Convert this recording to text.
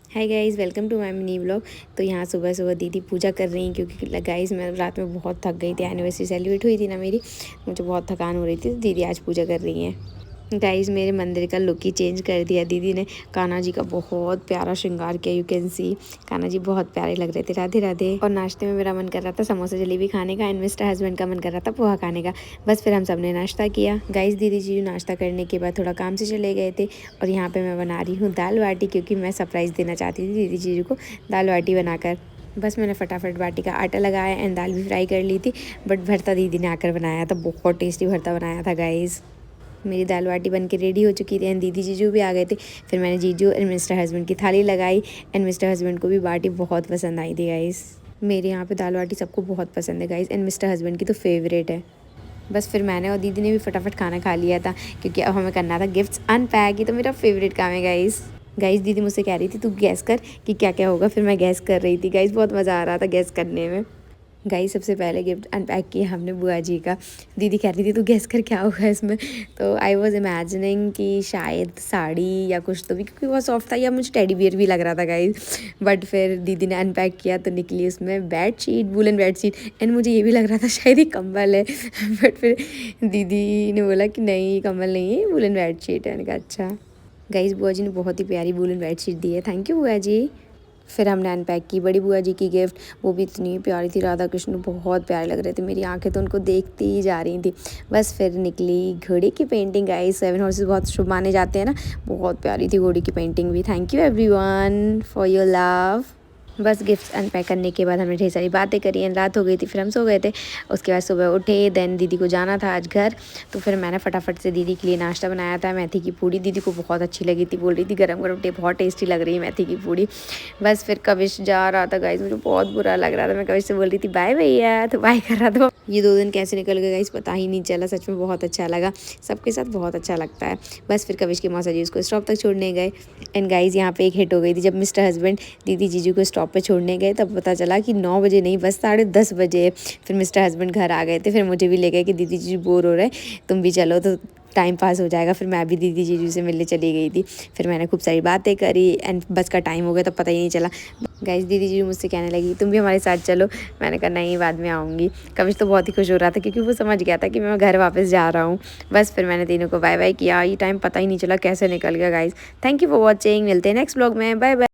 Hi guys, welcome to my mini vlog. तो यहाँ सुबह सुबह दीदी पूजा कर रही हैं क्योंकि गाइज़ मैं रात में बहुत थक गई थी। एनिवर्सरी सेलिब्रेट हुई थी ना मेरी, मुझे बहुत थकान हो रही थी, तो दीदी आज पूजा कर रही हैं। गाइज़ मेरे मंदिर का लुक ही चेंज कर दिया दीदी ने। कान्हा जी का बहुत प्यारा श्रृंगार किया, you can see. Kanha ji बहुत प्यारे लग रहे थे। राधे राधे। और नाश्ते में मेरा मन कर रहा था समोसा जलेबी खाने का, एंड मिस्टर हस्बैंड का मन कर रहा था पोहा खाने का। बस फिर हम सब ने नाश्ता किया। गाइज़ दीदी जी नाश्ता करने के बाद थोड़ा काम से चले गए थे, और यहाँ पे मैं बना रही हूँ दाल बाटी, क्योंकि मैं सरप्राइज़ देना चाहती थी दीदी जी को दाल बाटी बनाकर। बस मैंने फटाफट बाटी का आटा लगाया एंड दाल भी फ्राई कर ली थी। बट भरता दीदी ने आकर बनाया था, बहुत टेस्टी भरता बनाया था गाइज़। मेरी दाल बाटी बन के रेडी हो चुकी थी एंड दीदी जीजू भी आ गए थे। फिर मैंने जीजू एंड मिस्टर हस्बैंड की थाली लगाई, एंड मिस्टर हस्बैंड को भी बाटी बहुत पसंद आई थी गाइस। मेरे यहाँ पे दाल बाटी सबको बहुत पसंद है गाइस, एंड मिस्टर हस्बैंड की तो फेवरेट है। बस फिर मैंने और दीदी ने भी फटाफट खाना खा लिया था, क्योंकि अब हमें करना था गिफ्ट्स अनपैक। ये तो मेरा फेवरेट काम है गाइस। दीदी मुझसे कह रही थी तू गैस कर कि क्या क्या होगा, फिर मैं गैस कर रही थी गाइस। बहुत मज़ा आ रहा था गैस करने में। गाइस सबसे पहले गिफ्ट अनपैक किया हमने बुआ जी का। दीदी कह रही थी तू गेस कर क्या होगा इसमें। तो आई वॉज इमेजिनिंग कि शायद साड़ी या कुछ तो भी, क्योंकि बहुत सॉफ्ट था, या मुझे टेडी बियर भी लग रहा था गाइस। बट फिर दीदी ने अनपैक किया तो निकली उसमें bed sheet, woollen bed sheet. And मुझे ये भी लग रहा था शायद ये कंबल है। बट फिर दीदी ने बोला कि नहीं कंबल नहीं है, वुलन बेड शीट है। मैंने कहा अच्छा। गाइस बुआ जी ने बहुत ही प्यारी वुलन बेड शीट दी है, थैंक यू बुआ जी। फिर हमने अनपैक की बड़ी बुआ जी की गिफ्ट। वो भी इतनी प्यारी थी, राधा कृष्ण बहुत प्यारे लग रहे थे। मेरी आंखें तो उनको देखती ही जा रही थी। बस फिर निकली घोड़े की पेंटिंग। आई 7 हॉर्सेस बहुत शुभ माने जाते हैं ना, बहुत प्यारी थी घोड़े की पेंटिंग भी। Thank you everyone for your love. बस गिफ्ट्स अनपैक करने के बाद हमने ढेर सारी बातें करी एंड रात हो गई थी, फिर हम सो गए थे। उसके बाद सुबह उठे, देन दीदी को जाना था आज घर, तो फिर मैंने फटाफट से दीदी के लिए नाश्ता बनाया था। मेथी की पूड़ी दीदी को बहुत अच्छी लगी थी, बोल रही थी गरम गरम बहुत टेस्टी लग रही है मेथी की पूड़ी। बस फिर कविश जा रहा था गाइस, मुझे बहुत बुरा लग रहा था। मैं कविश से बोल रही थी बाय भैया, तो बाय कर रहा था। ये 2 दिन कैसे निकल गए गाइस पता ही नहीं चला, सच में बहुत अच्छा लगा। सबके साथ बहुत अच्छा लगता है। बस फिर कविश के मौसा जी उसको स्टॉप तक छोड़ने गए। एंड गाइस यहाँ पे एक हिट हो गई थी, जब मिस्टर हस्बैंड दीदी जीजू को स्टॉप पे छोड़ने गए तब पता चला कि 9 बजे नहीं, बस 10:30 बजे है। फिर मिस्टर हस्बैंड घर आ गए थे, फिर मुझे भी ले गए कि दीदी जीजू बोर हो रहे हैं, तुम भी चलो तो टाइम पास हो जाएगा। फिर मैं भी दीदी जीजू से मिलने चली गई थी। फिर मैंने खूब सारी बातें करी एंड बस का टाइम हो गया तब पता ही नहीं चला। गाइस दीदी जी मुझसे कहने लगी तुम भी हमारे साथ चलो। मैंने कहा नहीं, बाद में आऊँगी। कविश तो बहुत ही खुश हो रहा था, क्योंकि वो समझ गया था कि मैं घर वापस जा रहा हूँ। बस फिर मैंने तीनों को बाय बाय किया। ये टाइम पता ही नहीं चला कैसे निकल गया guys. Thank you for watching, मिलते हैं नेक्स्ट ब्लॉग में, बाय बाय।